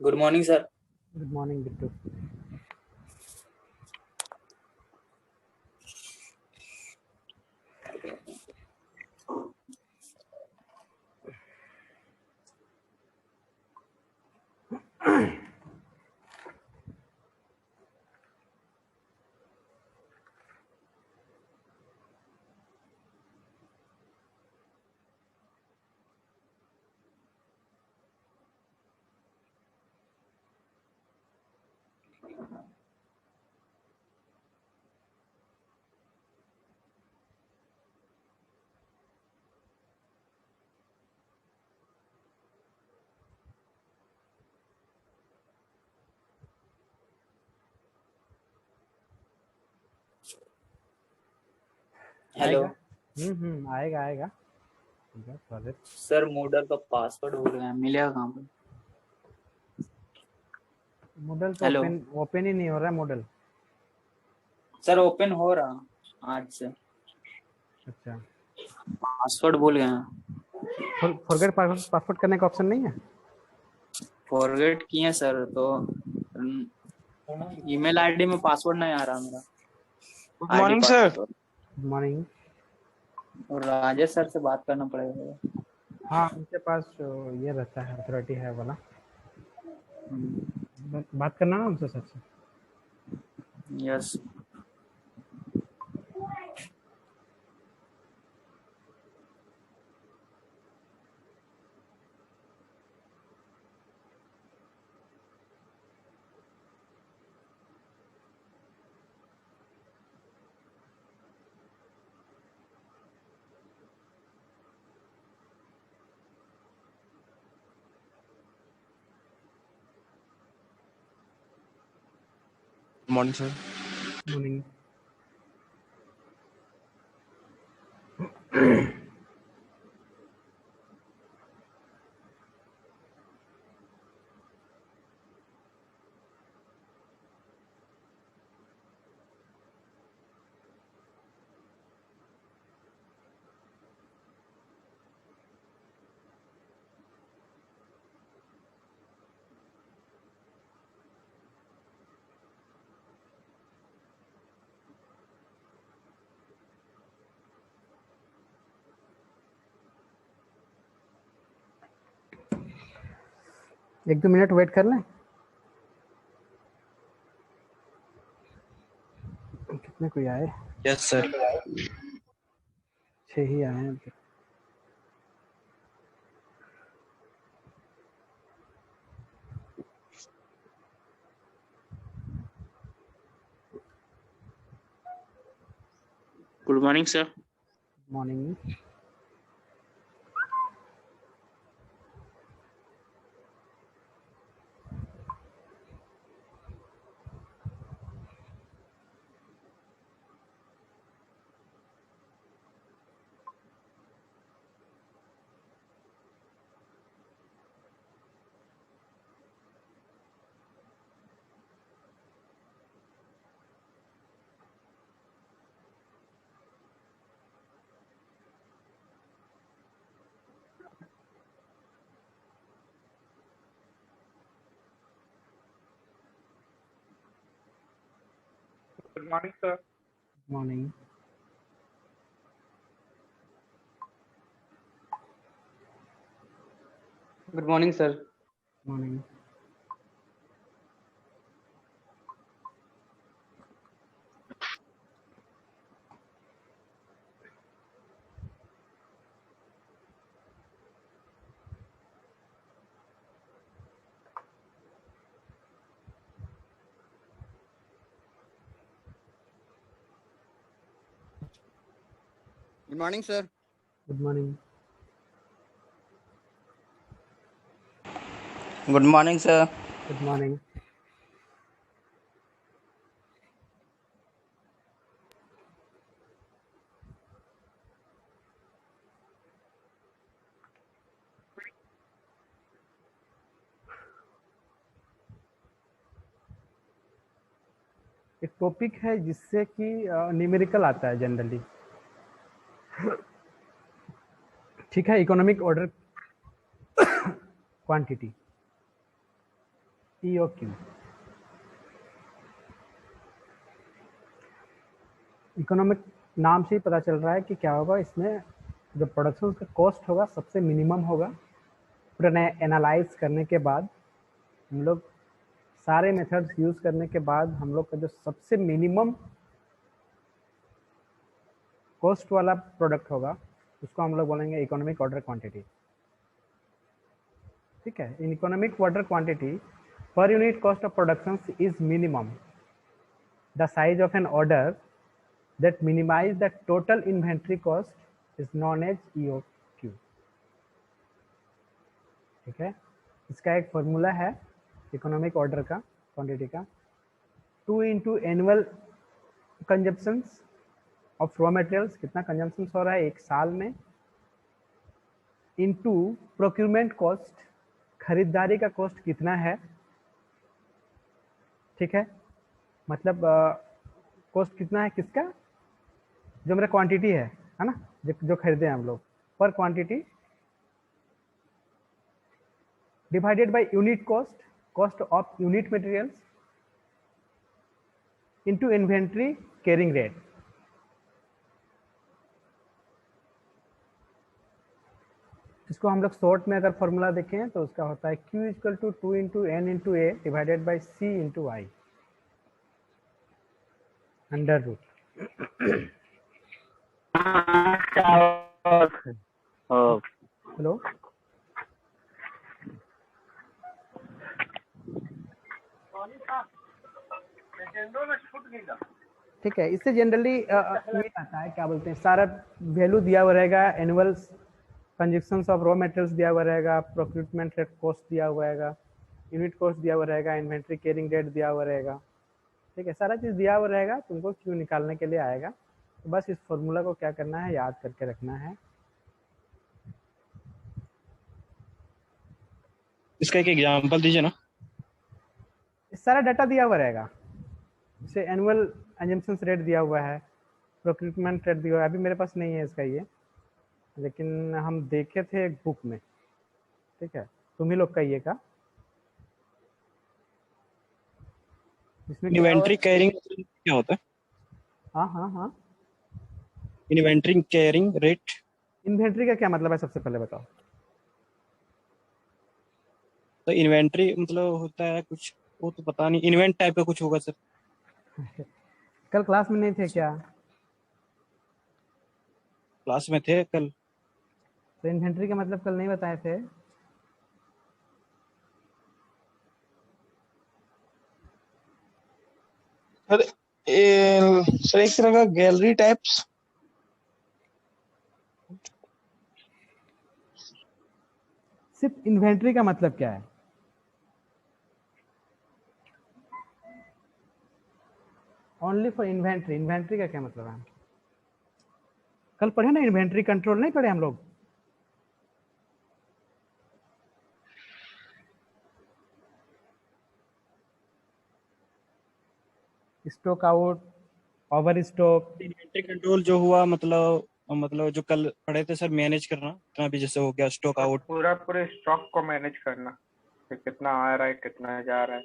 Good morning sir. Good morning Bittu. Hello आएगा आएगा। ठीक है सर, मूडल का पासवर्ड भूल गया, मिलेगा कहाँ पर? मॉडल तो हेलो ओपन ही नहीं हो रहा है मॉडल। सर, ओपन हो रहा आज से। अच्छा, पासवर्ड भूल गया। फॉरगेट पासवर्ड करने का ऑप्शन नहीं है? फॉरगेट किए सर, तो ईमेल आईडी में पासवर्ड नहीं आ रहा मेरा। Good ID morning sir. Password. Good morning. और राजेश सर से बात करना पड़ेगा। हाँ, उनके पास ये रहता है, अथॉरिटी है वाला। बात करना ना उनसे सर से। यस। Morning sir. मॉर्निंग। एक दो मिनट वेट कर लें। कितने कोई आए? Yes sir. 6 ही आए हैं। Good morning sir. Morning. Good morning sir. Morning. Good morning sir. Morning. Good morning sir. Good morning. Good morning sir. Good morning. एक टॉपिक है जिससे कि न्यूमेरिकल आता है जनरली। ठीक है, economic order quantity. EOQ। Economic नाम से ही पता चल रहा है कि क्या होगा, इसमें जो प्रोडक्शन का कॉस्ट होगा सबसे मिनिमम होगा। पूरा एनालाइज करने के बाद हम लोग सारे मेथड्स यूज करने के बाद हम लोग का जो सबसे मिनिमम कॉस्ट वाला प्रोडक्ट होगा उसको हम लोग बोलेंगे इकोनॉमिक ऑर्डर क्वांटिटी। ठीक है, in economic order quantity per unit cost of production is minimum the size of an order that minimize the total inventory cost is known as EOQ। ठीक है, इसका एक फॉर्मूला है इकोनॉमिक ऑर्डर का quantity का, 2 into annual consumptions of raw materials, कितना consumption हो रहा है एक साल में, इंटू प्रोक्यूरमेंट कॉस्ट, खरीदारी का कॉस्ट कितना है। ठीक है, मतलब कॉस्ट कितना है किसका, जो मेरा क्वांटिटी है ना, जो खरीदे हैं हम लोग, पर quantity divided by unit cost, cost of unit materials, into inventory carrying rate. इसको हम लोग शॉर्ट में अगर फॉर्मूला देखें तो उसका होता है Q equal to 2 into N into A divided by C into I under root. Hello, ठीक है, इससे जनरली ये आता है, क्या बोलते हैं, सारा वैल्यू दिया हुआ रहेगा, annual consumptions of raw materials दिया हुआ रहेगा, प्रोक्यूरमेंट रेट कॉस्ट दिया हुआ रहेगा, यूनिट कॉस्ट दिया हुआ रहेगा, इन्वेंट्री कैरिंग रेट दिया हुआ रहेगा। ठीक है, सारा चीज़ दिया हुआ रहेगा, तुमको क्यों निकालने के लिए आएगा, तो बस इस फॉर्मूला को क्या करना है, याद करके रखना है। इसका एक एग्जांपल दीजिए ना। सारा डाटा दिया हुआ रहेगा, जैसे एनुअल कंजम्पशन रेट दिया हुआ है, प्रोक्यूरमेंट रेट दिया हुआ है, अभी मेरे पास नहीं है इसका ये, लेकिन हम देखे थे एक बुक में। ठीक है, तुम ही लोग का ये का, इसमें इन्वेंट्री कैरिंग क्या होता है? हाँ हाँ हाँ, इन्वेंट्री कैरिंग रेट। इन्वेंट्री का क्या मतलब है, सबसे पहले बताओ। तो इन्वेंट्री मतलब होता है कुछ, वो तो पता नहीं, इन्वेंट टाइप का कुछ होगा सर। कल क्लास में नहीं थे क्या? क्लास में थे कल। तो इन्वेंट्री का मतलब कल नहीं बताए थे? सर सर एक तरह का गैलरी टाइप्स। सिर्फ इन्वेंट्री का मतलब क्या है? ओनली फॉर इन्वेंट्री, इन्वेंट्री का क्या मतलब है? कल पढ़े ना इन्वेंट्री कंट्रोल, नहीं पढ़े हम लोग? Stock out, over stock. Inventory control जो हुआ मतलब जो कल पढ़े थे सर, मैनेज करना, इतना भी जैसे हो गया स्टॉक आउट, पूरे स्टॉक को मैनेज करना, कितना आ रहा है कितना जा रहा है,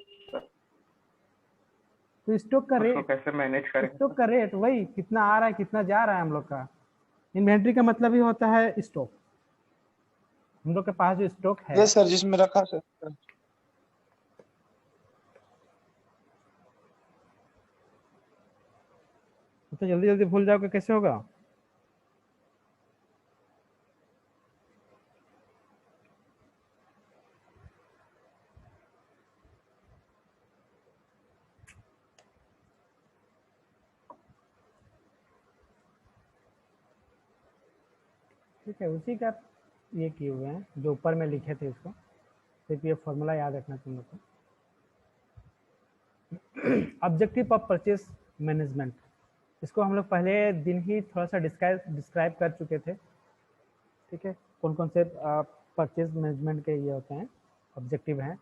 तो स्टॉक का रेट कैसे मैनेज करें, स्टॉक का रेट वही कितना आ रहा है कितना जा रहा है हम लोग का। इन्वेंट्री का मतलब ही होता है स्टॉक, हम लोग के पास जो स्टॉक है। यस सर, जिसमें रखा सर। तो जल्दी जल्दी भूल जाओगे कैसे होगा? ठीक है, उसी का ये किए हुए हैं जो ऊपर में लिखे थे इसको, सिर्फ ये फॉर्मूला याद रखना तुम लोग को। ऑब्जेक्टिव ऑफ परचेज मैनेजमेंट, इसको हम लोग पहले दिन ही थोड़ा सा डिस्क्राइब कर चुके थे। ठीक है, कौन कौन से परचेज मैनेजमेंट के ये होते हैं, ऑब्जेक्टिव हैं।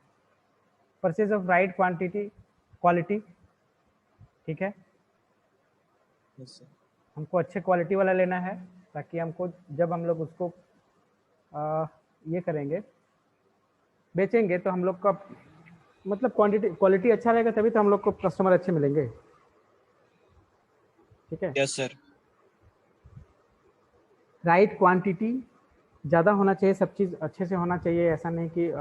Purchase of right quantity quality, ठीक है, हमको अच्छे क्वालिटी वाला लेना है ताकि हमको जब हम लोग उसको ये करेंगे बेचेंगे तो हम लोग का मतलब क्वालिटी अच्छा रहेगा तभी तो हम लोग को कस्टमर अच्छे मिलेंगे। ठीक है, यस सर। राइट क्वांटिटी ज़्यादा होना चाहिए, सब चीज़ अच्छे से होना चाहिए। ऐसा नहीं कि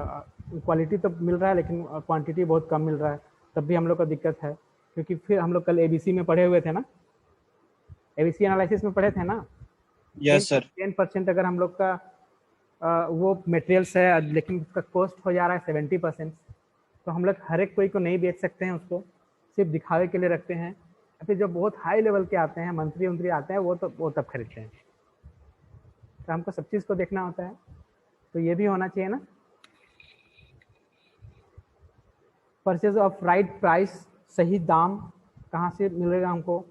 क्वालिटी तो मिल रहा है लेकिन क्वांटिटी बहुत कम मिल रहा है, तब भी हम लोग का दिक्कत है। क्योंकि फिर हम लोग कल एबीसी में पढ़े हुए थे ना, एबीसी एनालिसिस में पढ़े थे ना, यस सर। 10% अगर हम लोग का वो मटेरियल्स है लेकिन उसका कॉस्ट हो जा रहा है 70%, तो हम लोग हर एक कोई को नहीं बेच सकते हैं, उसको सिर्फ दिखावे के लिए रखते हैं। फिर जो बहुत हाई लेवल के आते हैं, मंत्री आते हैं, वो तब खरीदते हैं। तो हमको सब चीज़ को देखना होता है, तो ये भी होना चाहिए ना। परचेज ऑफ राइट प्राइस, सही दाम कहाँ से मिलेगा हमको।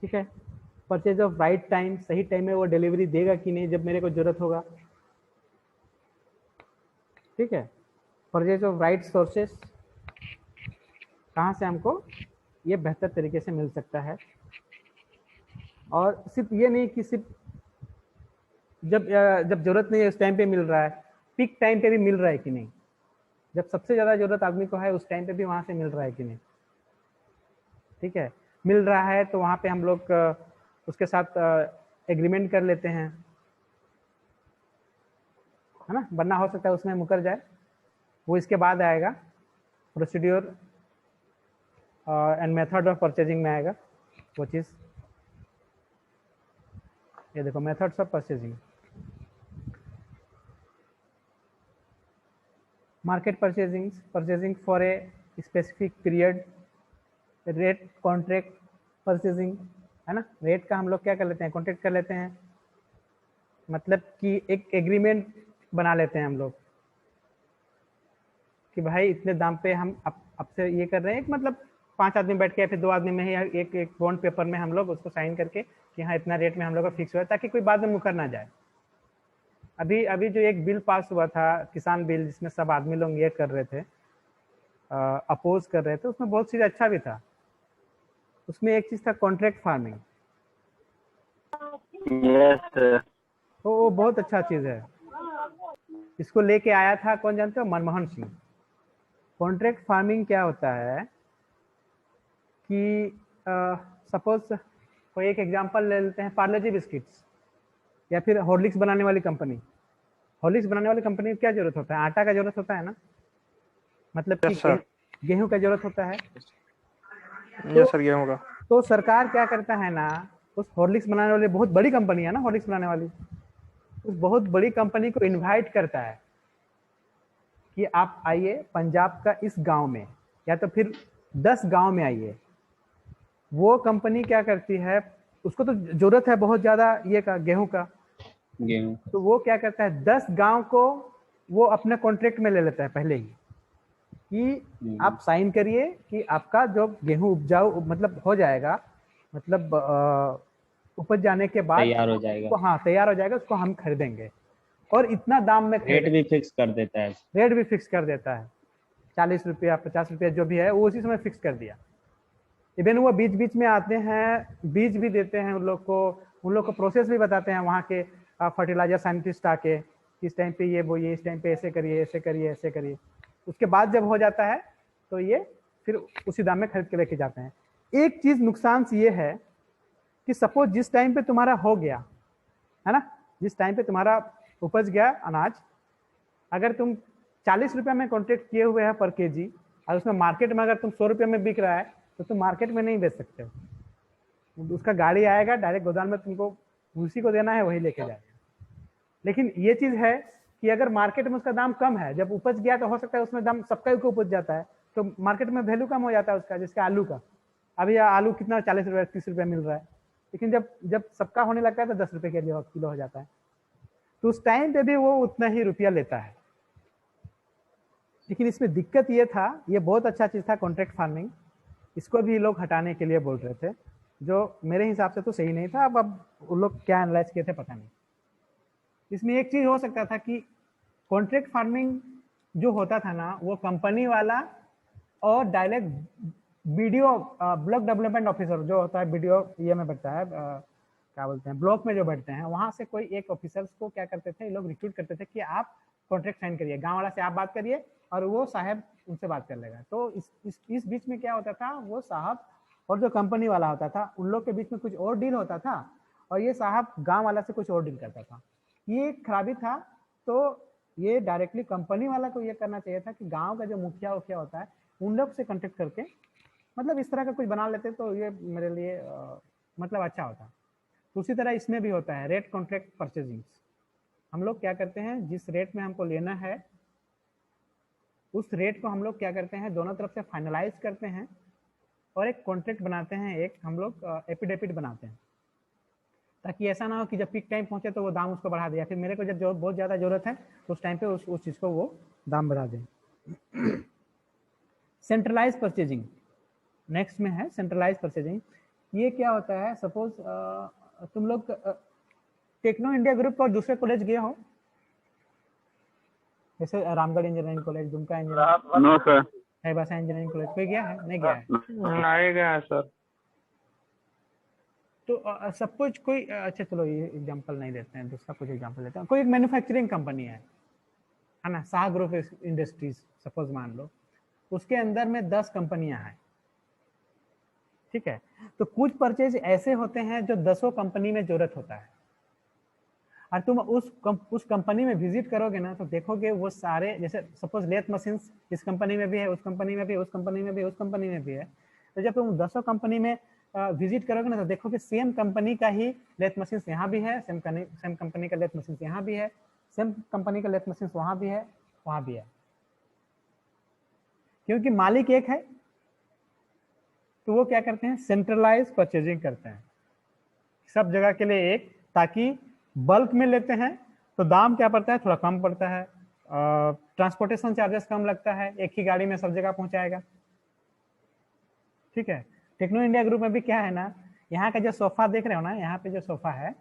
ठीक है, परचेज ऑफ राइट टाइम, सही टाइम में वो डिलीवरी देगा कि नहीं जब मेरे को जरूरत होगा। ठीक है, परचेज ऑफ राइट सोर्सेस, कहाँ से हमको ये बेहतर तरीके से मिल सकता है। और सिर्फ ये नहीं कि सिर्फ जब जरूरत नहीं है उस टाइम पे मिल रहा है, पीक टाइम पे भी मिल रहा है कि नहीं, जब सबसे ज़्यादा जरूरत आदमी को है उस टाइम पे भी वहाँ से मिल रहा है कि नहीं। ठीक है, मिल रहा है तो वहाँ पे हम लोग उसके साथ एग्रीमेंट कर लेते हैं, है ना, वरना हो सकता है उसमें मुकर जाए। वो इसके बाद आएगा, procedure and method of purchasing में आएगा वो चीज़। ये देखो, methods of purchasing, market purchasing for a specific period, rate contract purchasing, है ना। रेट का हम लोग क्या कर लेते हैं, कॉन्ट्रैक्ट कर लेते हैं, मतलब कि एक एग्रीमेंट बना लेते हैं हम लोग कि भाई इतने दाम पे हम अब से ये कर रहे हैं। एक मतलब 5 आदमी बैठ के या फिर 2 आदमी में ही एक बॉन्ड पेपर में हम लोग उसको साइन करके कि हाँ इतना रेट में हम लोग का फिक्स हुआ है, ताकि कोई बाद में मुकर ना जाए। अभी जो एक बिल पास हुआ था, किसान बिल, जिसमें सब आदमी लोग ये कर रहे थे, अपोज कर रहे थे, उसमें बहुत चीज़ अच्छा भी था। उसमें एक चीज़ था कॉन्ट्रैक्ट फार्मिंग। Yes sir. तो वो बहुत अच्छा चीज़ है। इसको लेके आया था, कौन जानते हो, मनमोहन सिंह। कॉन्ट्रैक्ट फार्मिंग क्या होता है कि सपोज कोई एक एग्जांपल ले लेते हैं, पार्ले-जी बिस्किट्स या फिर हॉर्लिक्स बनाने वाली कंपनी। हॉर्लिक्स बनाने वाली कंपनी को क्या जरूरत होता है, आटा का जरूरत होता है ना, मतलब कि गेहूं का जरूरत होता है। यस सर, गेहूं का। तो सरकार क्या करता है ना, उस हॉर्लिक्स बनाने वाली बहुत बड़ी कंपनी है ना, हॉर्लिक्स बनाने वाली, उस बहुत बड़ी कंपनी को इनवाइट करता है कि आप आइए पंजाब का इस गांव में, या तो फिर 10 गांव में आइए। वो कंपनी क्या करती है, उसको तो जरूरत है बहुत ज्यादा ये का, गेहूं का, तो वो क्या करता है 10 गांव को वो अपने कॉन्ट्रैक्ट में ले लेता है पहले ही, कि आप साइन करिए कि आपका जो गेहूं उपजाऊ मतलब हो जाएगा, मतलब उपज जाने के बाद तैयार हो जाएगा। हाँ तैयार हो जाएगा, उसको हम खरीदेंगे और इतना दाम में रेट भी फिक्स कर देता है। रेट भी फिक्स कर देता है, 40 रुपया 50 रुपया जो भी है वो उसी समय फिक्स कर दिया। इवन वो बीच बीच में आते हैं, बीज भी देते हैं उन लोग को प्रोसेस भी बताते हैं वहाँ के फर्टिलाइजर साइंटिस्ट आके, इस टाइम पे ये बोइए, इस टाइम पे ऐसे करिए ऐसे करिए ऐसे करिए। उसके बाद जब हो जाता है तो ये फिर उसी दाम में खरीद के लेके जाते हैं। एक चीज़ नुकसान से ये है कि सपोज जिस टाइम पे तुम्हारा हो गया है ना, जिस टाइम पे तुम्हारा उपज गया अनाज, अगर तुम 40 रुपया में कॉन्ट्रैक्ट किए हुए हैं पर केजी, और उसमें मार्केट में अगर तुम 100 रुपये में बिक रहा है तो तुम मार्केट में नहीं बेच सकते हो। उसका गाड़ी आएगा डायरेक्ट गोदाम में, तुमको उसी को देना है, वही लेके जाएगा। लेकिन ये चीज़ है कि अगर मार्केट में उसका दाम कम है, जब उपज गया तो हो सकता है उसमें दाम सबका ही उपज जाता है, तो मार्केट में वैल्यू कम हो जाता है उसका। जिसका आलू का अभी आलू कितना 40 रुपये 30 रुपये मिल रहा है, लेकिन जब सबका होने लगता है तो 10 रुपये के लिए किलो हो जाता है, तो उस टाइम पे भी वो उतना ही रुपया लेता है। लेकिन इसमें दिक्कत ये था, ये बहुत अच्छा चीज़ था कॉन्ट्रैक्ट फार्मिंग, इसको भी लोग हटाने के लिए बोल रहे थे, जो मेरे हिसाब से तो सही नहीं था। अब उन लोग क्या एनालाइज किए थे पता नहीं। इसमें एक चीज़ हो सकता था कि कॉन्ट्रैक्ट फार्मिंग जो होता था ना, वो कंपनी वाला और direct video block development officer जो होता है, वीडियो ये में बैठता है, क्या बोलते हैं, ब्लॉक में जो बैठते हैं, वहाँ से कोई एक ऑफिसर्स को क्या करते थे, लोग रिक्रूट करते थे कि आप कॉन्ट्रैक्ट साइन करिए, गांव वाला से आप बात करिए और वो साहब उनसे बात कर लेगा। तो इस बीच में क्या होता था, वो साहब और जो कंपनी वाला होता था उन लोग के बीच में कुछ और डील होता था और ये साहब गांव वाला से कुछ और डील करता था। ये एक खराबी था। तो ये डायरेक्टली कंपनी वाला को ये करना चाहिए था कि गांव का जो मुखिया उखिया होता है उन लोग से कॉन्टेक्ट करके मतलब इस तरह का कुछ बना लेते तो ये मेरे लिए मतलब अच्छा होता। तो उसी तरह इसमें भी होता है रेट कॉन्ट्रैक्ट परचेजिंग। हम लोग क्या करते हैं, जिस रेट में हमको लेना है उस रेट को हम लोग क्या करते हैं, दोनों तरफ से फाइनलाइज करते हैं और एक कॉन्ट्रैक्ट बनाते हैं, एक हम लोग एफिडेविट बनाते हैं, ताकि ऐसा ना हो कि जब पीक टाइम पहुंचे तो वो दाम उसको बढ़ा दे, या फिर मेरे को जब बहुत ज़्यादा जरूरत है तो उस टाइम पे उस चीज़ को वो दाम बढ़ा दें। सेंट्रलाइज परचेजिंग नेक्स्ट में है। सेंट्रलाइज परचेजिंग ये क्या होता है, सपोज तुम लोग टेक्नो इंडिया ग्रुप और दूसरे कॉलेज गए हो, जैसे Ramgarh engineering college, Dumka engineering, no sir, Chaibasa engineering college, कोई गया है? नहीं गया है। नहीं गया सर। तो सपोज कोई अच्छा चलो ये एग्जांपल नहीं देते हैं, दूसरा कुछ एग्जांपल देते हैं। कोई एक मैन्युफैक्चरिंग कंपनी है ना, शाह ग्रुप इंडस्ट्रीज सपोज मान लो, उसके अंदर में 10 कंपनियां हैं, ठीक है। तो कुछ परचेज ऐसे होते हैं जो 10 कंपनी में जरूरत होता है, और तुम उस कंपनी में विजिट करोगे ना तो देखोगे वो सारे, जैसे सपोज लेथ मशीन्स इस कंपनी में भी है, उस कंपनी में भी, उस कंपनी में भी, उस कंपनी में भी है। तो जब तुम 10 कंपनी में विजिट करोगे ना तो देखोगे सेम कंपनी का ही लेथ मशीन्स यहाँ भी है, सेम कंपनी का लेथ मशीन्स यहाँ भी है, सेम कंपनी का लेथ मशीन्स वहाँ भी है, वहाँ भी है, क्योंकि मालिक एक है। तो वो क्या करते हैं, सेंट्रलाइज परचेजिंग करते हैं सब जगह के लिए एक, ताकि बल्क में लेते हैं तो दाम क्या पड़ता है, थोड़ा कम पड़ता है, ट्रांसपोर्टेशन चार्जेस कम लगता है, एक ही गाड़ी में सब जगह पहुंचाएगा, ठीक है। टेक्नो इंडिया ग्रुप में भी क्या है ना, यहाँ का जो सोफा देख रहे हो ना, यहाँ पे जो सोफा है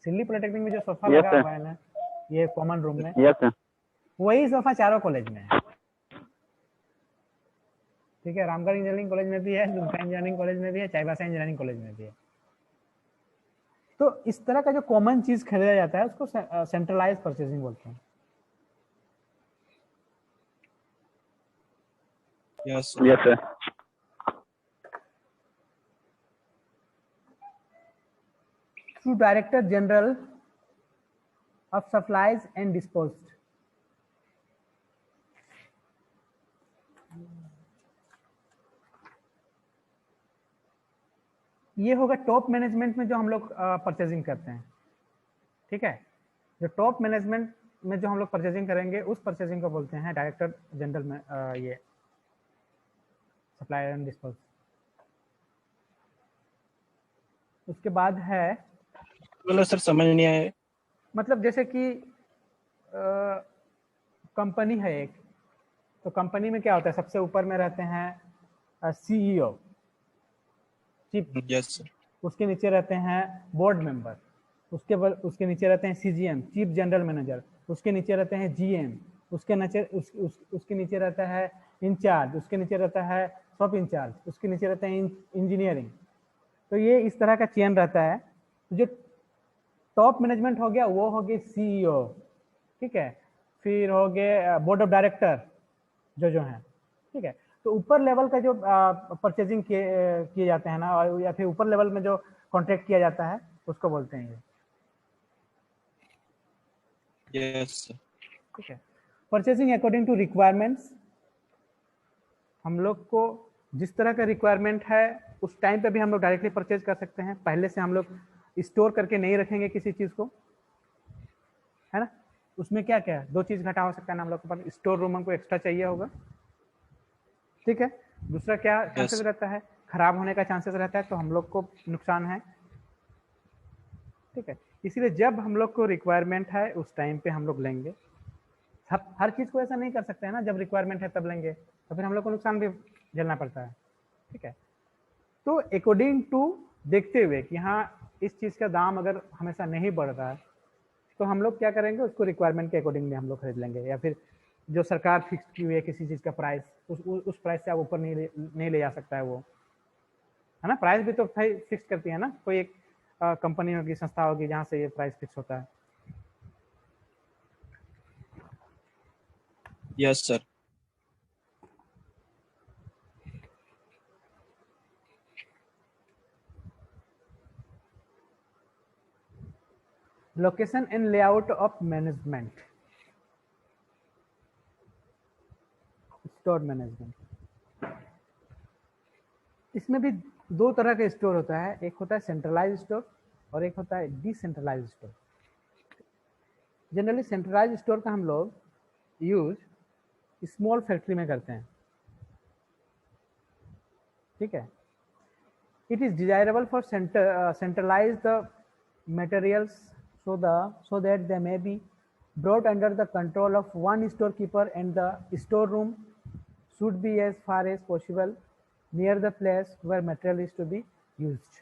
सिल्ली पॉलिटेक्निक में जो सोफा Yes, लगा sir. हुआ है ना, ये कॉमन रूम में, यस सर। वही सोफा चारों कॉलेज में है, ठीक है। रामगढ़ इंजीनियरिंग कॉलेज में भी है, दुमका इंजीनियरिंग कॉलेज में भी है, चाईबासा इंजीनियरिंग कॉलेज में भी है। तो इस तरह का जो कॉमन चीज खरीदा जाता है उसको सेंट्रलाइज परचेजिंग बोलते हैं। Yes yes sir. Through director general of supplies and disposed, ये होगा टॉप मैनेजमेंट में जो हम लोग परचेजिंग करते हैं, ठीक है। जो टॉप मैनेजमेंट में जो हम लोग परचेजिंग करेंगे उस परचेजिंग को बोलते हैं डायरेक्टर जनरल में ये सप्लाई एंड डिस्पोज। उसके बाद है, बोलो सर, समझ नहीं आया। मतलब जैसे कि कंपनी है एक, तो कंपनी में क्या होता है, सबसे ऊपर में रहते हैं सीईओ, चीफ, यस सर। उसके नीचे रहते हैं बोर्ड मेंबर, उसके नीचे रहते हैं सीजीएम, चीफ जनरल मैनेजर, उसके नीचे रहते हैं जीएम, उसके नीचे रहता है इंचार्ज, उसके नीचे रहता है सब इंचार्ज, उसके नीचे रहते हैं इंजीनियरिंग। तो ये इस तरह का चेन रहता है। जो टॉप मैनेजमेंट हो गया वो हो गए सीईओ, ठीक है। फिर हो गए बोर्ड ऑफ डायरेक्टर जो हैं, ठीक है। तो ऊपर लेवल का जो परचेजिंग किए जाते हैं ना, और या फिर ऊपर लेवल में जो कॉन्ट्रैक्ट किया जाता है उसको बोलते हैं ये, यस सर। ठीक है। परचेजिंग अकॉर्डिंग टू रिक्वायरमेंट्स, हम लोग को जिस तरह का रिक्वायरमेंट है उस टाइम पे भी हम लोग डायरेक्टली परचेज कर सकते हैं। पहले से हम लोग स्टोर करके नहीं रखेंगे किसी चीज़ को, है ना। उसमें क्या क्या है, दो चीज़ घटा हो सकता है ना, हम लोग के पास स्टोर रूम हमको एक्स्ट्रा चाहिए होगा, ठीक है। दूसरा क्या चांसेस रहता है, खराब होने का चांसेस रहता है, तो हम लोग को नुकसान है, ठीक है। इसीलिए जब हम लोग को रिक्वायरमेंट है उस टाइम पे हम लोग लेंगे। हर चीज़ को ऐसा नहीं कर सकते हैं ना, जब रिक्वायरमेंट है तब लेंगे तो फिर हम लोग को नुकसान भी झेलना पड़ता है, ठीक है। तो अकॉर्डिंग टू देखते हुए कि हाँ इस चीज़ का दाम अगर हमेशा नहीं बढ़ रहा है तो हम लोग क्या करेंगे, उसको रिक्वायरमेंट के अकॉर्डिंगली हम लोग खरीद लेंगे, या फिर जो सरकार फिक्स की हुई है किसी चीज़ का प्राइस, उस प्राइस से आप ऊपर नहीं ले जा सकता है वो, है ना। प्राइस भी तो फिक्स करती है ना, कोई एक कंपनी होगी, संस्था होगी जहाँ से ये प्राइस फिक्स होता है। Yes sir. Location and layout of management, store management. इसमें भी दो तरह का स्टोर होता है, एक होता है सेंट्रलाइज स्टोर और एक होता है decentralize store. Generally centralize store का हम लोग यूज स्मॉल फैक्ट्री में करते हैं, ठीक है। It is desirable for centralize the materials so that they may be brought under the control of one storekeeper, and the storeroom should be as far as possible near the place where material is to be used.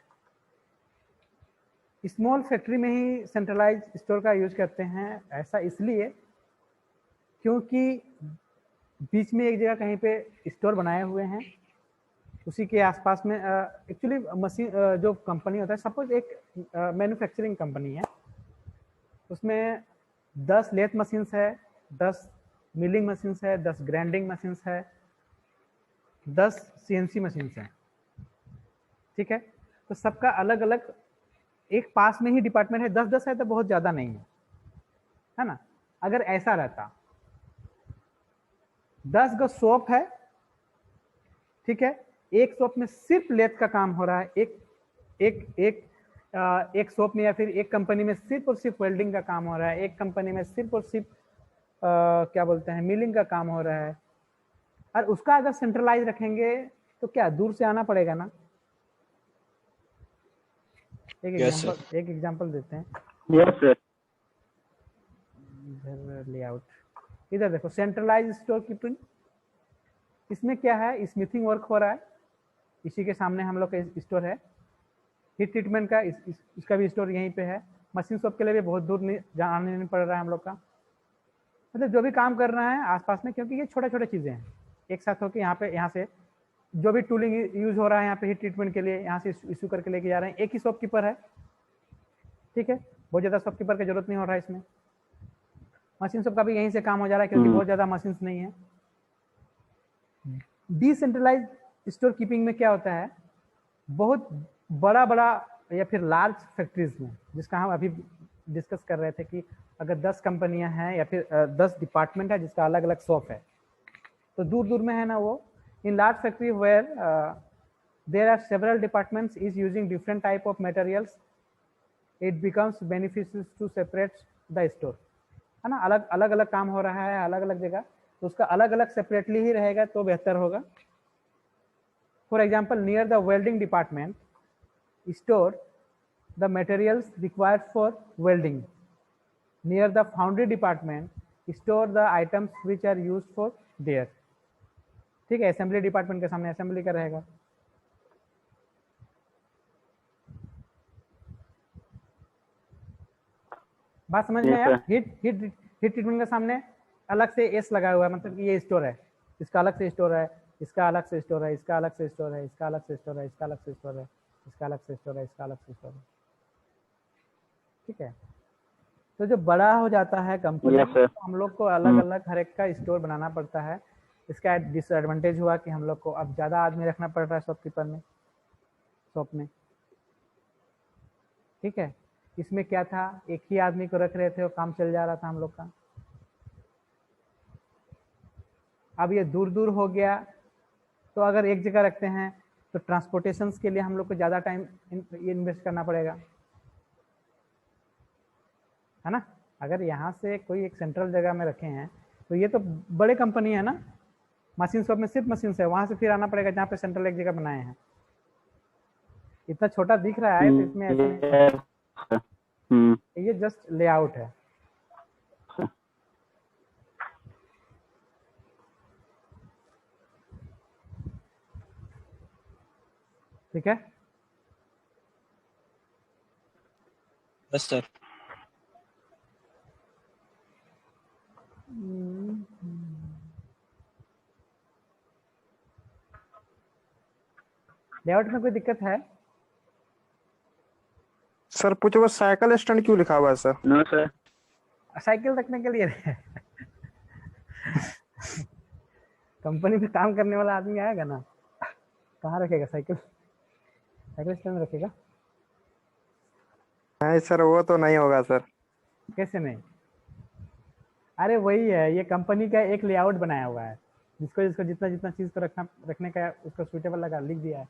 Small factory में ही centralise store का use करते हैं। ऐसा इसलिए क्योंकि बीच में एक जगह कहीं पे स्टोर बनाए हुए हैं, उसी के आसपास में एक्चुअली मशीन जो कंपनी होता है, सपोज एक मैन्युफैक्चरिंग कंपनी है, उसमें 10 लेथ मशीन्स है, 10 मिलिंग मशीन्स है, 10 ग्राइंडिंग मशीन्स है, 10 CNC मशीन्स हैं, ठीक है। तो सबका अलग अलग एक पास में ही डिपार्टमेंट है। 10-10 है तो बहुत ज़्यादा नहीं है ना। अगर ऐसा रहता 10 गो शॉप है, ठीक है, एक शॉप में सिर्फ लेथ का काम हो रहा है, एक शॉप में या फिर एक कंपनी में सिर्फ और सिर्फ वेल्डिंग का काम हो रहा है, एक कंपनी में सिर्फ और सिर्फ क्या बोलते हैं मिलिंग का काम हो रहा है। और उसका अगर सेंट्रलाइज रखेंगे तो क्या दूर से आना पड़ेगा ना। एक एग्जांपल देते हैं। Yes sir. इधर लेआउट, इधर देखो सेंट्रलाइज स्टोर कीपिंग। इसमें क्या है, स्मिथिंग वर्क हो रहा है, इसी के सामने हम लोग का स्टोर है। हीट ट्रीटमेंट का इसका भी स्टोर यहीं पे है। मशीन शॉप के लिए भी बहुत दूर जाने नहीं पड़ रहा है हम लोग का। मतलब जो भी काम कर रहा है आसपास में, क्योंकि ये छोटे छोटे चीज़ें हैं, एक साथ होकर यहाँ से जो भी टूलिंग यूज हो रहा है यहाँ पे हीट ट्रीटमेंट के लिए, यहाँ से इशू करके लेके जा रहे हैं। एक ही शॉपकीपर है, ठीक है, बहुत ज़्यादा शॉपकीपर की जरूरत नहीं हो रहा है इसमें। मशीन शॉप का भी यहीं से काम हो जा रहा है, क्योंकि बहुत ज़्यादा मशीन नहीं है। डिसेंट्रलाइज स्टोर कीपिंग में क्या होता है, बहुत बड़ा बड़ा या फिर लार्ज फैक्ट्रीज में, जिसका हम अभी डिस्कस कर रहे थे कि अगर 10 कंपनियां हैं या फिर 10 डिपार्टमेंट है जिसका अलग अलग शॉप है, तो दूर दूर में है ना वो। In large factory where there are several departments is using different type of materials, it becomes beneficial to separate the store, है ना। अलग अलग काम हो रहा है अलग अलग जगह, तो उसका अलग अलग सेपरेटली ही रहेगा तो बेहतर होगा। For example, near the welding department store the materials required for welding. Near the foundry department store the items which are used for there, ठीक है। असेंबली डिपार्टमेंट के सामने असेंबली का रहेगा। बात समझ में आया। हीट ट्रीटमेंट के सामने अलग से एस लगा हुआ है, मतलब कि ये स्टोर है, इसका अलग से स्टोर है, इसका अलग से स्टोर है, इसका अलग से स्टोर है, इसका अलग से स्टोर है, इसका अलग से स्टोर है, इसका अलग से स्टोर है, इसका अलग से स्टोर है, ठीक है। तो जो बड़ा हो जाता है कंपनी, तो हम लोग को अलग अलग हर एक का स्टोर बनाना पड़ता है। इसका डिसएडवांटेज हुआ कि हम लोग को अब ज़्यादा आदमी रखना पड़ रहा है शॉपकीपर में, शॉप में, ठीक है। इसमें क्या था, एक ही आदमी को रख रहे थे और काम चल जा रहा था हम लोग का। अब ये दूर दूर हो गया, तो अगर एक जगह रखते हैं तो ट्रांसपोर्टेशन के लिए हम लोग को ज़्यादा टाइम इन्वेस्ट करना पड़ेगा, है ना। अगर यहाँ से कोई एक सेंट्रल जगह में रखे हैं, तो ये तो बड़े कंपनी है ना, मशीन शॉप में सिर्फ मशीन है, वहाँ से फिर आना पड़ेगा जहाँ पे सेंट्रल एक जगह बनाए हैं। इतना छोटा दिख रहा है तो इसमें ऐसे ये जस्ट लेआउट है। ठीक है, यस सर। लेआउट में कोई दिक्कत है? सर पूछो, बस साइकिल स्टैंड क्यों लिखा हुआ है सर? No sir. साइकिल रखने के लिए कंपनी पे काम करने वाला आदमी आएगा ना, कहाँ रखेगा साइकिल? साइकिल स्टैंड में रखेगा? नहीं सर, वो तो नहीं होगा सर। कैसे नहीं? अरे वही है, ये कंपनी का एक लेआउट बनाया हुआ है, जिसको जिसको जितना जितना चीज को रखने का उसको सुटेबल लगा लिख दिया है।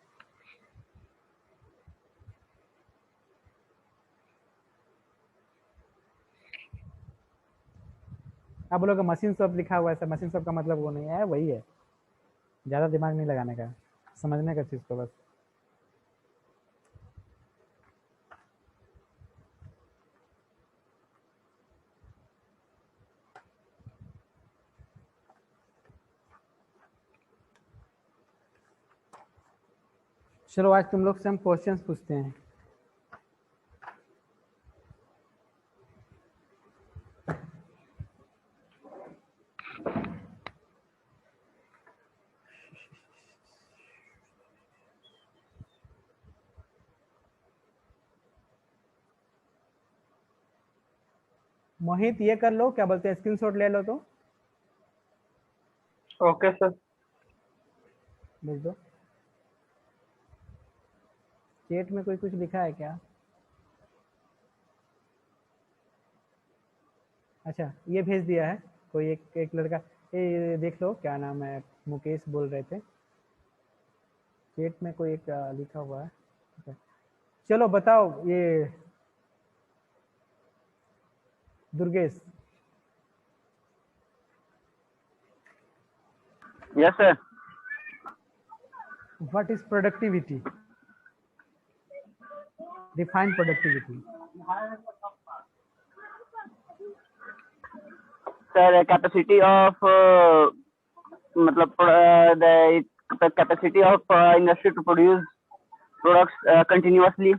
आप बोलोगे मशीन शॉप लिखा हुआ है सर, मशीन शॉप का मतलब वो नहीं है, वही है। ज्यादा दिमाग नहीं लगाने का, समझने का चीज को बस। चलो आज तुम लोग से हम क्वेश्चंस पूछते हैं। मोहित ये कर लो, क्या बोलते हैं, स्क्रीनशॉट ले लो तो ओके सर। भेज दो। चैट में कोई कुछ लिखा है क्या? अच्छा ये भेज दिया है कोई एक लड़का, ये देख लो क्या नाम है, मुकेश बोल रहे थे। चैट में कोई एक लिखा हुआ है। अच्छा, चलो बताओ ये Durgesh. Yes sir. What is productivity? Define productivity. Sir capacity of मतलब the capacity of industry to produce products continuously.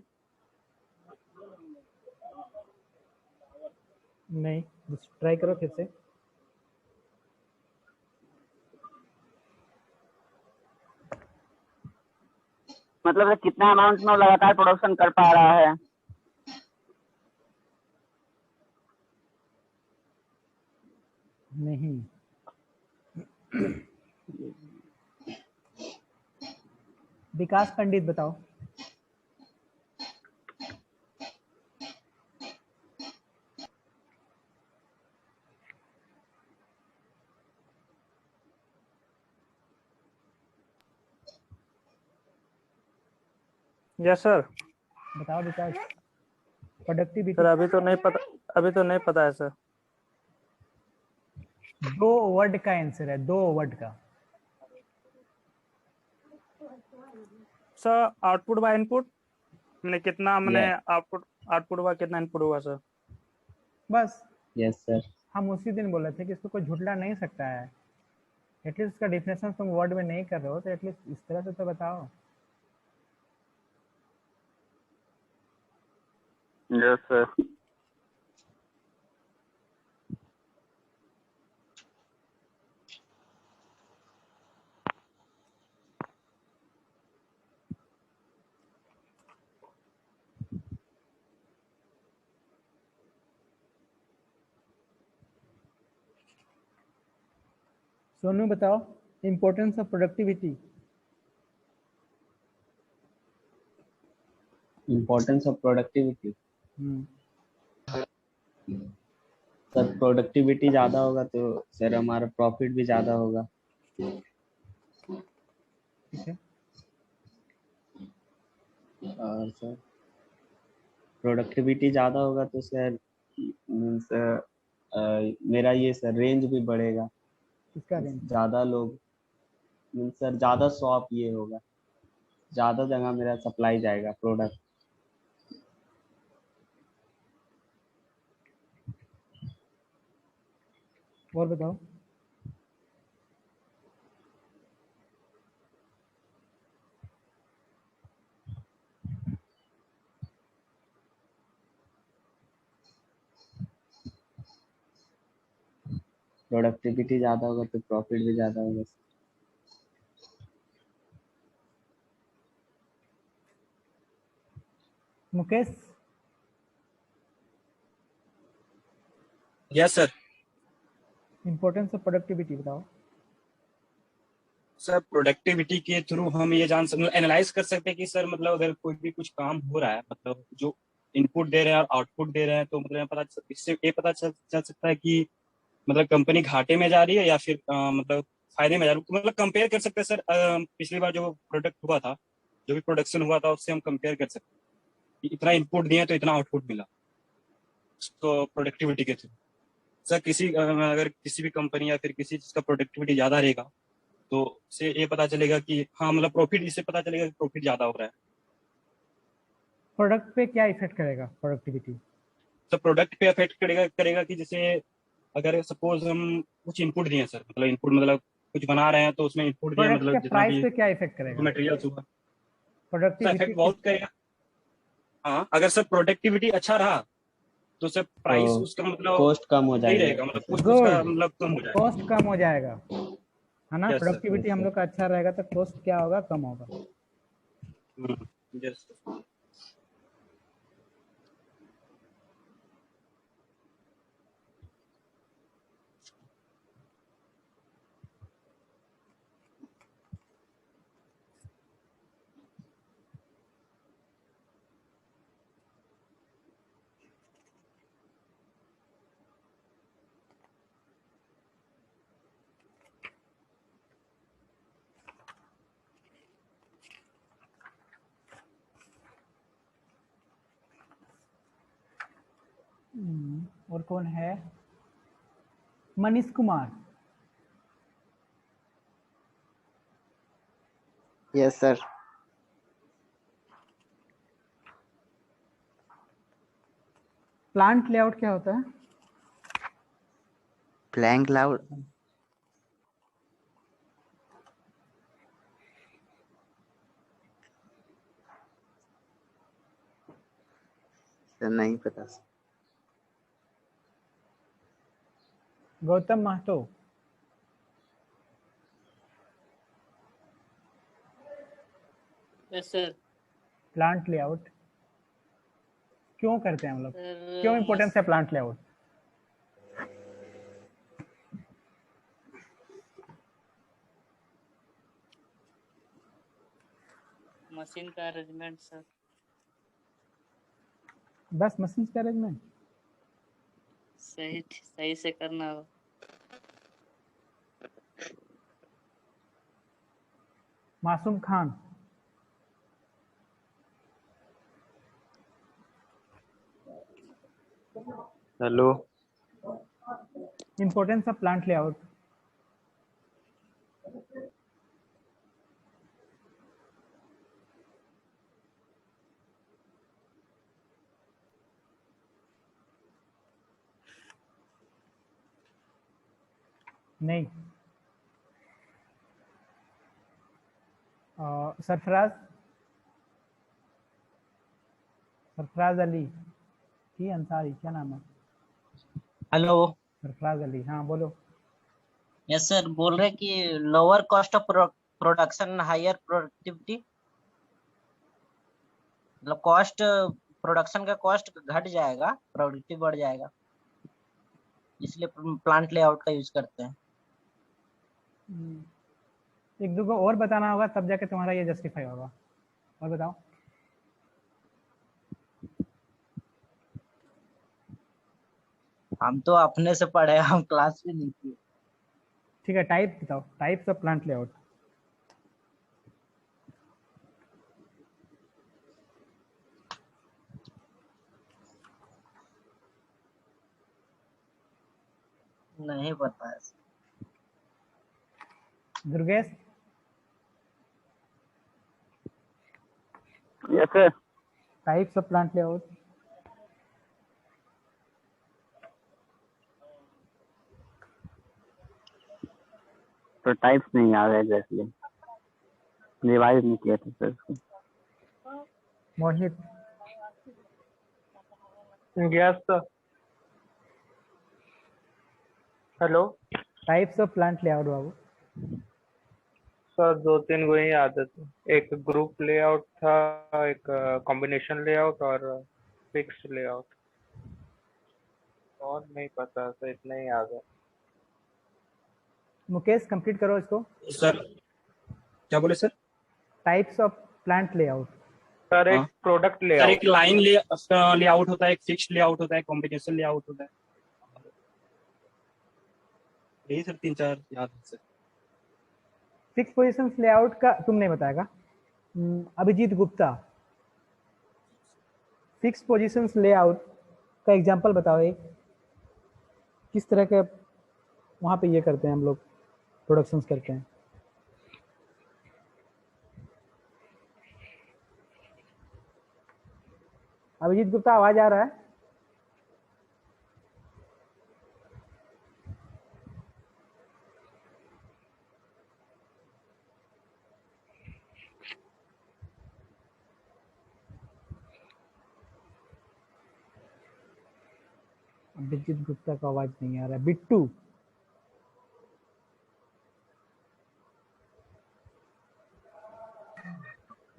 नहीं, ट्राई करो फिर से। मतलब कितना अमाउंट में लगातार प्रोडक्शन कर पा रहा है। नहीं। विकास पंडित बताओ। Yes sir. बताओ विकास, प्रोडक्टिविटी। सर अभी तो नहीं पता है सर। 2 वर्ड का आंसर है, 2 वर्ड का। सर आउटपुट बाय इनपुट, मैंने कितना मैंने आउटपुट बाय कितना इनपुट हुआ सर। बस यस सर। हम उसी दिन बोले थे कि इसको कोई झुटला नहीं सकता है। एटलीस्ट इसका डिफिनेशन तुम वर्ड में नहीं कर रहे हो तो एटलीस्ट इस तरह से तो बताओ। Yes sir. सोनू बताओ, importance of productivity. Importance of productivity. Sir productivity ज़्यादा होगा तो सर हमारा प्रॉफिट भी ज़्यादा होगा। ठीक है। और सर प्रोडक्टिविटी ज़्यादा होगा तो सर मीन्स मेरा ये सर रेंज भी बढ़ेगा। किसका रेंज? ज़्यादा लोग मीन्स सर ज़्यादा शॉप ये होगा, ज़्यादा जगह मेरा सप्लाई जाएगा प्रोडक्ट। और बताओ। प्रोडक्टिविटी ज़्यादा होगा तो प्रॉफिट भी ज़्यादा होगा। Mukesh, yes sir. Importance of productivity बताओ। सर प्रोडक्टिविटी के थ्रू हम ये जान सकते, एनालाइज कर सकते हैं कि सर मतलब अगर कोई भी कुछ काम हो रहा है, मतलब जो इनपुट दे रहे हैं और आउटपुट दे रहे हैं, तो मतलब इससे ये पता चल सकता है कि मतलब कंपनी घाटे में जा रही है या फिर मतलब फायदे में जा रही है। मतलब कंपेयर कर सकते हैं सर, पिछली बार जो प्रोडक्ट हुआ था, जो भी प्रोडक्शन हुआ था, उससे हम कंपेयर कर सकते हैं कि इतना इनपुट दिए तो इतना आउटपुट मिला, तो प्रोडक्टिविटी के थ्रू। सर अगर किसी भी कंपनी या फिर किसी चीज का प्रोडक्टिविटी ज्यादा रहेगा, तो उससे ये पता चलेगा कि हाँ मतलब प्रॉफिट, इससे पता चलेगा कि प्रॉफिट ज्यादा हो रहा है। प्रोडक्ट पे क्या इफेक्ट करेगा प्रोडक्टिविटी? तो प्रोडक्ट पे अफेक्ट करेगा कि जैसे अगर सपोज हम कुछ इनपुट दिए सर, मतलब इनपुट मतलब कुछ बना रहे हैं तो उसमें इनपुट दिए, प्रोडक्ट के मतलब जितना प्राइस भी पे क्या इफेक्ट करेगा? मटेरियल्स हुआ, तो प्रोडक्टिविटी इफेक्ट बहुत करेगा। हाँ, अगर सर प्रोडक्टिविटी अच्छा रहा तो सर प्राइस तो उसका मतलब कॉस्ट कम हो सही जाएगा। रहेगा, मतलब कुछ उसका गुड, मतलब कम हो जाएगा। कॉस्ट कम हो जाएगा, है ना? Yes sir. प्रोडक्टिविटी हम लोग का अच्छा रहेगा तो कॉस्ट क्या होगा? कम होगा। यस। और कौन है? Manish Kumar. Yes sir. Plant layout क्या होता है? प्लांट लेआउट सर नहीं पता sir. Gautam Mahto. Yes sir. Plant layout क्यों करते हैं हम लोग? सर क्यों इम्पोर्टेंस है प्लांट लेआउट? मशीन का अरेंजमेंट सर। बस मशीन का अरेंजमेंट? सही से करना हो। Masoom Khan. Hello. Importance of plant layout. नहीं। सरफराज, सरफराज अली की अंसारी, क्या नाम है? हेलो। सरफराज अली, हाँ बोलो। यस सर, बोल रहे कि lower cost of production higher productivity, मतलब कॉस्ट, प्रोडक्शन का कॉस्ट घट जाएगा, प्रोडक्टिव बढ़ जाएगा, इसलिए प्लांट लेआउट का यूज करते हैं। एक दो को और बताना होगा तब जाके तुम्हारा ये जस्टिफाई होगा। और बताओ। हम तो अपने से पढ़े, हम क्लास भी नहीं किए। ठीक है, टाइप बताओ, टाइप्स ऑफ प्लांट लेआउट। नहीं पता है। Durgesh. Yes sir. Types of plant layout. तो टाइप्स नहीं आ रहे एग्जैक्टली, रिवाइज नहीं किया था सर उसको। Mohit. Yes sir. Hello types of plant layout बाबू। सर, दो तीन को ही याद है। एक ग्रुप लेआउट था, एक कॉम्बिनेशन लेआउट और फिक्स्ड लेआउट। और नहीं पता सर, इतना ही याद है। मुकेश कंप्लीट करो इसको। सर क्या बोले sir? Types of plant layout. Sir हाँ। एक प्रोडक्ट सर लेआउट। एक लाइन लेआउट होता है, एक फिक्स्ड लेआउट होता है, कॉम्बिनेशन लेआउट होता है, यही सर 3-4 याद है सर। फिक्स पोजीशंस लेआउट का तुम नहीं बताएगा। Abhijit Gupta, fix positions layout का एग्जांपल बताओ एक, किस तरह के वहाँ पे ये करते हैं हम लोग, प्रोडक्शंस करते हैं। अभिजीत गुप्ता आवाज आ रहा है? अभिजीत गुप्ता का आवाज नहीं आ रहा है। Bittu,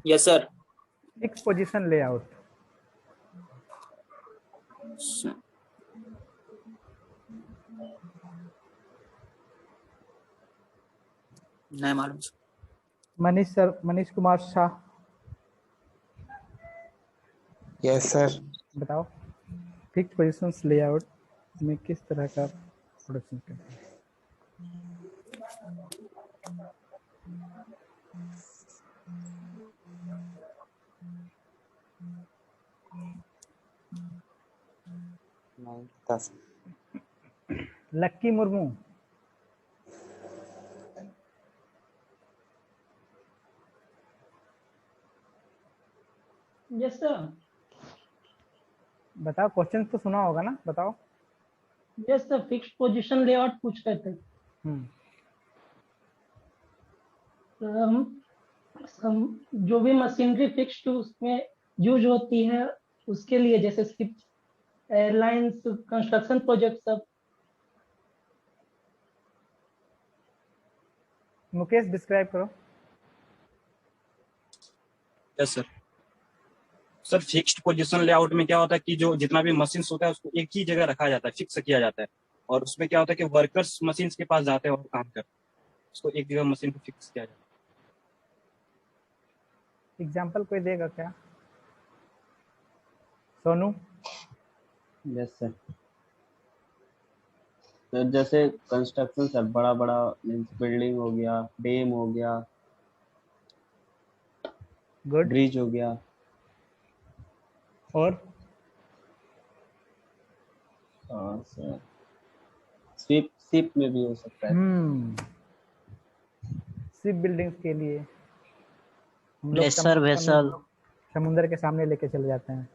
yes sir. Fix position layout. नहीं मालूम। Manish sir, Manish Kumar Shah, yes sir. बताओ फिक्स पोजीशंस लेआउट में किस तरह का प्रोडक्शन करते हैं। नहीं बता सकते। लक्की मुर्मू, यस सर। बताओ, क्वेश्चन तो सुना होगा ना, बताओ। Yes sir, fixed position layout पूछ रहे थे। हम जो भी मशीनरी फिक्स्ड उसमें यूज होती है उसके लिए, जैसे शिप, एयरलाइंस, कंस्ट्रक्शन प्रोजेक्ट सब। मुकेश डिस्क्राइब करो। Yes sir. Sir fixed position layout में क्या होता है कि जो जितना भी मशीन होता है उसको एक ही जगह रखा जाता है, फिक्स किया जाता है, और उसमें क्या होता है कि वर्कर्स मशीन के पास जाते हैं और काम करते हैं, उसको एक जगह मशीन को फिक्स किया जाता है। एग्जाम्पल कोई देगा क्या? सोनू। Yes sir. तो जैसे कंस्ट्रक्शन सर, बड़ा बड़ा मीन्स बिल्डिंग हो गया, डैम हो गया, गुड, ब्रिज हो गया, और सर शिप, शिप में भी हो सकता है। शिप बिल्डिंग्स के लिए हम लोग प्रेशर वेसल, समुद्र के सामने लेके चले जाते हैं।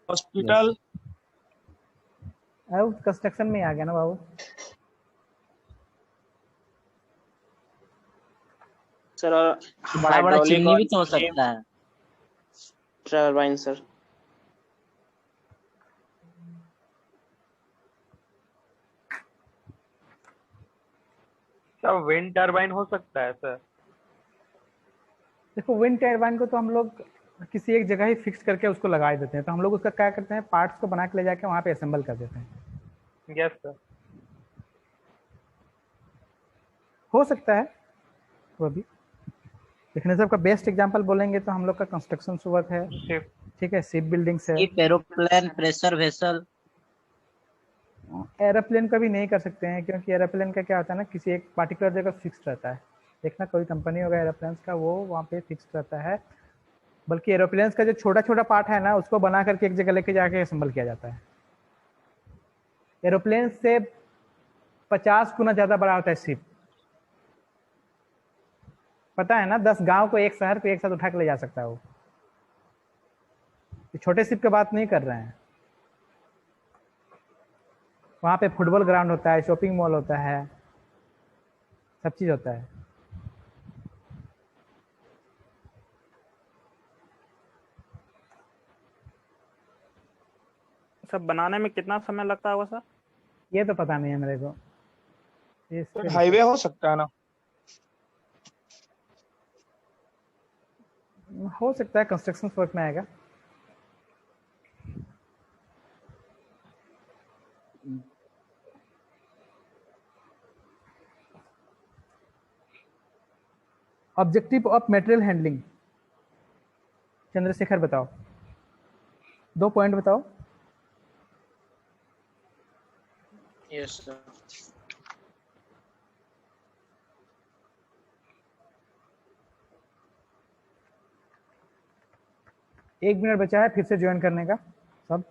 हॉस्पिटल। अब कंस्ट्रक्शन में आ गया ना बाबू। सर बड़ा बड़ा चिमनी भी तो हो सकता है। Turbine sir. Sir wind turbine हो सकता है सर। देखो, विंड टरबाइन को तो हम लोग किसी एक जगह ही फिक्स करके उसको लगा देते हैं, तो हम लोग उसका क्या करते हैं, पार्ट्स को बना के ले जाके वहाँ पे असेंबल कर देते हैं। Yes sir. हो सकता है वो भी, लेकिन सबका बेस्ट एग्जांपल बोलेंगे तो हम लोग का कंस्ट्रक्शन वर्क है, ठीक है, शिप बिल्डिंग्स है। Ship, aeroplane, pressure vessel. Aeroplane का भी नहीं कर सकते हैं, क्योंकि एरोप्लेन का क्या होता है ना, किसी एक पार्टिकुलर जगह फिक्स रहता है। देखना कोई कंपनी होगा एरोप्लेन का, वो वहाँ पे फिक्स रहता है। बल्कि एरोप्लेन का जो छोटा छोटा पार्ट है ना, उसको बना करके एक जगह लेके जाके असेंबल किया जाता है। एरोप्लेन से 50 गुना ज्यादा बड़ा होता है शिप। पता है ना, 10 गांव को एक शहर पे एक साथ उठा के ले जा सकता है वो। छोटे शिप की बात नहीं कर रहे हैं। वहाँ पे फुटबॉल ग्राउंड होता है, शॉपिंग मॉल होता है, सब चीज होता है। सब बनाने में कितना समय लगता होगा सर? ये तो पता नहीं है मेरे को। हाईवे हो सकता है ना? हो सकता है, कंस्ट्रक्शन वर्क में आएगा। Objective of material handling, Chandrashekhar बताओ, 2 पॉइंट बताओ। Yes sir. एक मिनट बचा है फिर से ज्वाइन करने का सब।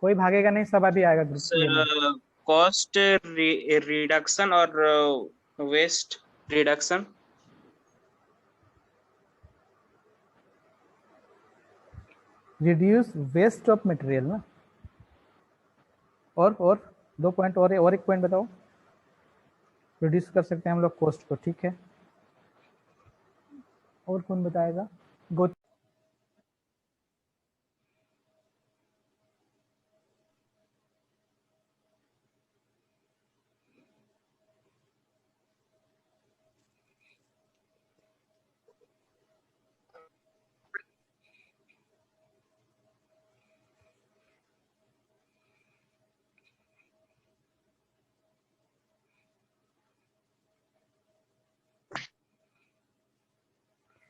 कोई भागेगा नहीं, सब अभी आएगा ग्रुप में। सर कॉस्ट रिडक्शन और waste reduction. Reduce waste of material ना, और 2 पॉइंट और एक पॉइंट बताओ। रिड्यूस कर सकते हैं हम लोग कॉस्ट को, ठीक है। और कौन बताएगा? गो।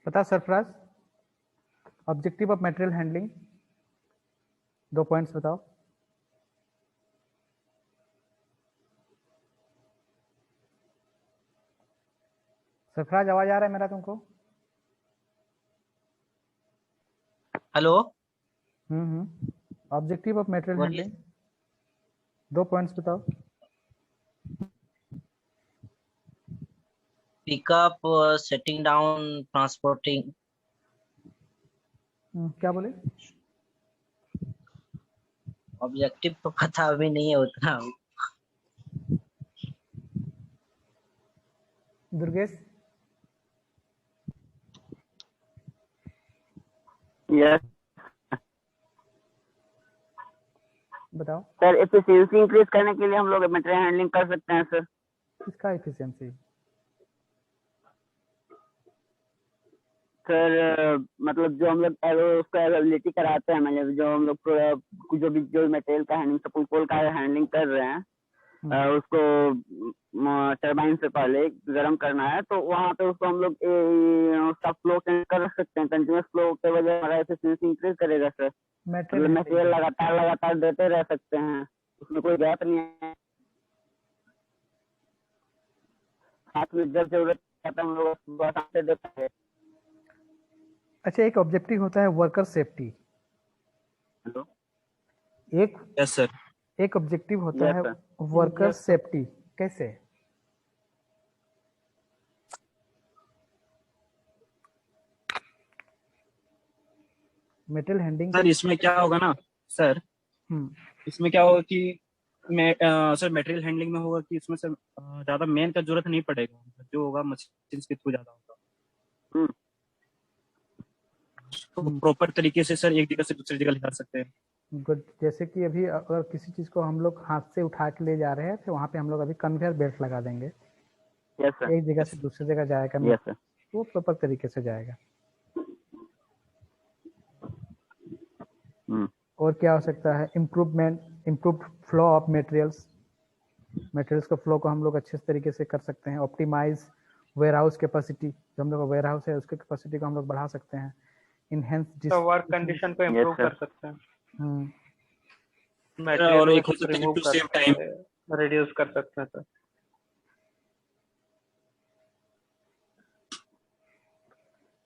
बता Sarfaraz, objective of material handling, 2 points बताओ। सरफराज आवाज आ रहा है मेरा तुमको? Hello. Objective of material handling, 2 points बताओ। Pickup, setting down, transporting. क्या बोले? ऑब्जेक्टिव तो पता अभी नहीं है उतना। दुर्गेश? यस बताओ सर। एफिशिएंसी इंक्रीज करने के लिए हम लोग मटेरियल हैंडलिंग कर सकते हैं सर। किसका एफिशिएंसी? सर मतलब जो हम लोग उसका अवेलेबिलिटी कराते हैं, मतलब जो हम लोग जो मटेरियल का हैंडलिंग, सपोज का हैंडलिंग कर रहे हैं, उसको टरबाइन से पहले गर्म करना है, तो वहाँ पे उसको हम लोग उसका फ्लो चेंज कर सकते हैं। कंटिन्यूस फ्लो के वजह हमारा एफिशिएंसी इंक्रीज करेगा सर। मतलब मटेरियल लगातार देते रह सकते हैं, उसमें कोई गैप नहीं है। साथ में जब जरूरत है हम लोग आसान से देते हैं। अच्छा, एक ऑब्जेक्टिव होता है वर्कर सेफ्टी। हेलो। एक यस सर। एक ऑब्जेक्टिव होता Yes, है sir. Worker safety. कैसे? मेटल हैंडलिंग सर इसमें क्या होगा ना सर, इसमें क्या होगा कि सर मटेरियल हैंडलिंग में होगा कि इसमें सर ज्यादा मेन का जरूरत नहीं पड़ेगा, जो होगा मशीन के थ्रू ज्यादा होगा। तो प्रॉपर तरीके से सर एक जगह से दूसरी जगह ले जा सकते हैं। गुड। जैसे कि अभी अगर किसी चीज को हम लोग हाथ से उठा के ले जा रहे हैं तो वहाँ पे हम लोग अभी कन्वेयर बेल्ट लगा देंगे। Yes, sir. एक जगह से दूसरी जगह जाएगा। Yes, sir. वो प्रॉपर तरीके से जाएगा। और क्या हो सकता है? इम्प्रूव्ड फ्लो ऑफ मटेरियल्स का फ्लो को हम लोग अच्छे तरीके से कर सकते हैं। ऑप्टिमाइज वेयरहाउस कैपेसिटी, जो हम लोग का वेयरहाउस है उसके कैपेसिटी को हम लोग बढ़ा सकते हैं। इनहेंस वर्क कंडीशन को इम्प्रूव कर सकते हैं। और एक हो सकता है टू सेव टाइम, रिड्यूस कर सकते हैं sir.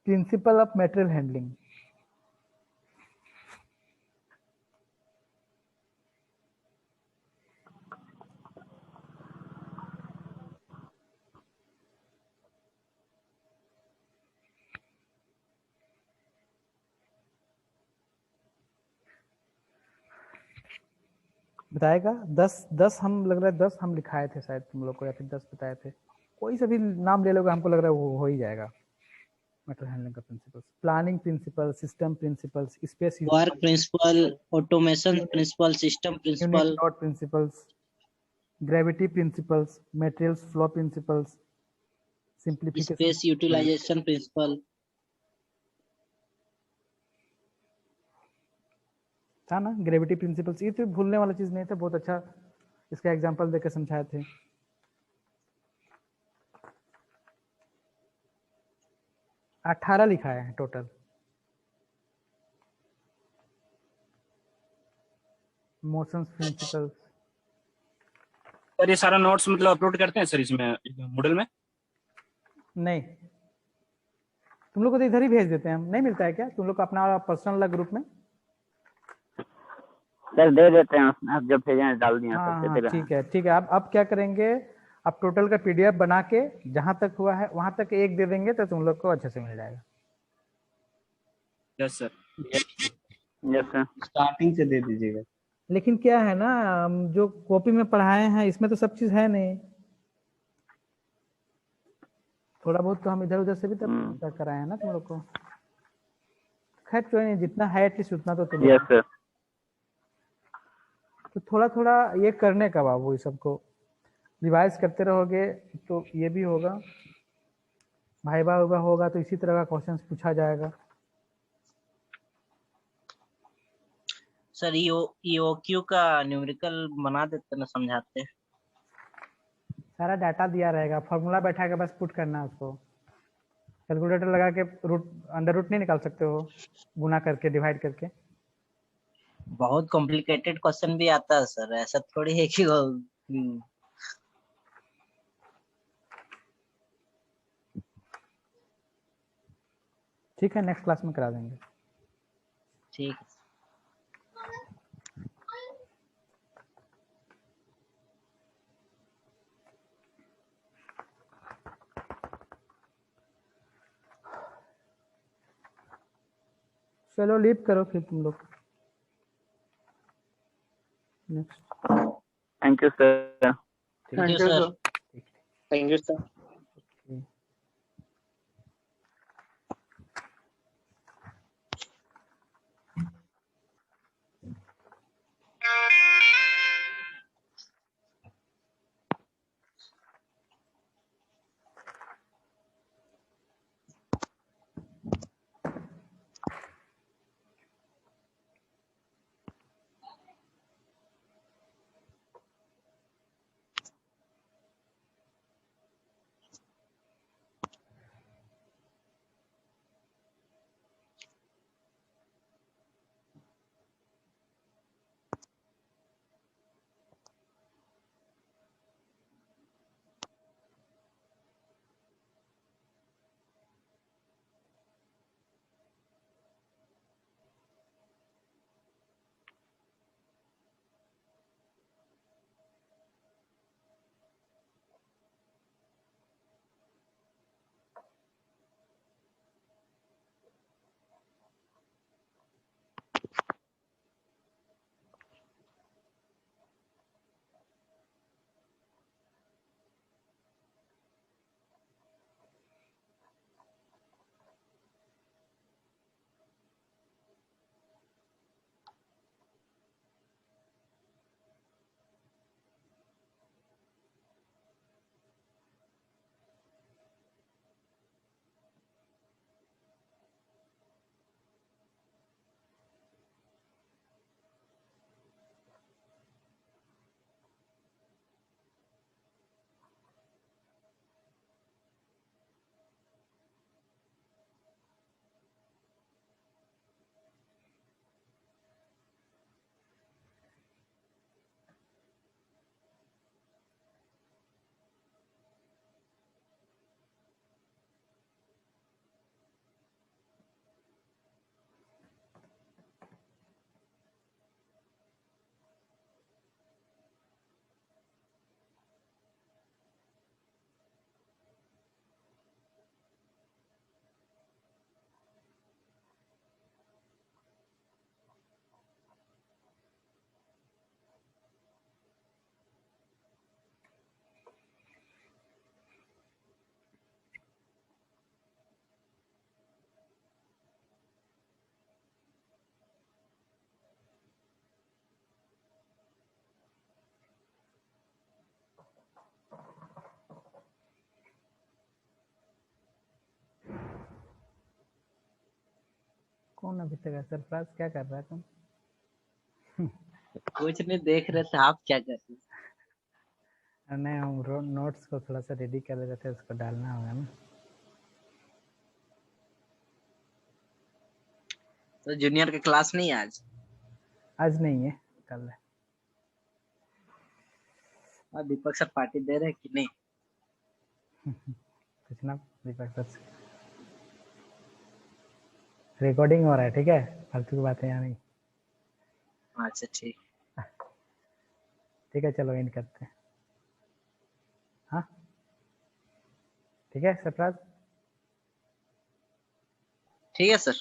Principle of material handling. बताएगा? 10 हम लग रहा है 10 हम लिखाए थे शायद तुम लोग को, या फिर 10 बताए थे। कोई सा भी नाम ले लोगे, हमको लग रहा है वो हो ही जाएगा। मटेरियल हैंडलिंग का principles, planning principle, system principles, space work principle, automation principle, system principle, lot principles, gravity principles, materials flow principles, simplification, space utilization principle, था ना ग्रेविटी प्रिंसिपल्स, ये तो भूलने वाला चीज नहीं था, बहुत अच्छा इसका एग्जांपल देकर समझाए थे। अठारह लिखा है टोटल मोशंस प्रिंसिपल्स। सर ये सारा नोट्स मतलब अपलोड करते हैं सर इसमें मूडल में? नहीं, तुम लोग को तो इधर ही भेज देते हैं हम, नहीं मिलता है क्या तुम लोग को अपना पर्सनल ग्रुप में? सर दे देते हैं उसमें, आप जब भेजें डाल दिए हाँ सब हाँ दे रहे हैं। ठीक है ठीक है। अब क्या करेंगे, अब टोटल का पीडीएफ बना के जहां तक हुआ है वहां तक एक दे देंगे तो तुम लोग को अच्छे से मिल जाएगा। Yes sir. Yes sir. Starting से दे दीजिएगा। लेकिन क्या है ना, हम जो कॉपी में पढ़ाए हैं इसमें तो सब चीज है नहीं, थोड़ा बहुत तो हम इधर उधर से भी तब कराए हैं ना तुम लोग को। खैर कोई नहीं, जितना है एटलीस्ट उतना तो तुम यस सर। तो थोड़ा थोड़ा ये करने का बाबू, ये सबको रिवाइज करते रहोगे तो ये भी होगा, भाईबा उबा होगा तो इसी तरह का क्वेश्चंस पूछा जाएगा। सर ईओक्यू का न्यूमेरिकल बना देते ना, समझाते। सारा डाटा दिया रहेगा, फॉर्मूला बैठा के बस पुट करना है उसको, कैलकुलेटर लगा के रूट अंडर रूट नहीं निकाल सकते हो, गुना करके डिवाइड करके। बहुत कॉम्प्लिकेटेड क्वेश्चन भी आता है सर, ऐसा थोड़ी है कि वो ठीक है, नेक्स्ट क्लास में करा देंगे। ठीक है। चलो लीव करो फिर तुम लोग। Next. Thank you sir. Thank you sir. Thank you sir. कौन अभी तक है सरफराज, क्या कर रहा है तुम? कुछ नहीं देख रहे थे, आप क्या कर रहे थे? नहीं, हम नोट्स को थोड़ा सा रेडी कर रहे थे, उसको डालना होगा ना। तो जूनियर का क्लास नहीं है आज? आज नहीं है, कल है। और दीपक सर पार्टी दे रहे हैं कि नहीं? कुछ ना दीपक सर, रिकॉर्डिंग हो रहा है, ठीक है, फालतू की बातें यहाँ नहीं। अच्छा ठीक। ठीक है, चलो एंड करते हैं। हाँ ठीक है सरफराज। ठीक है सर।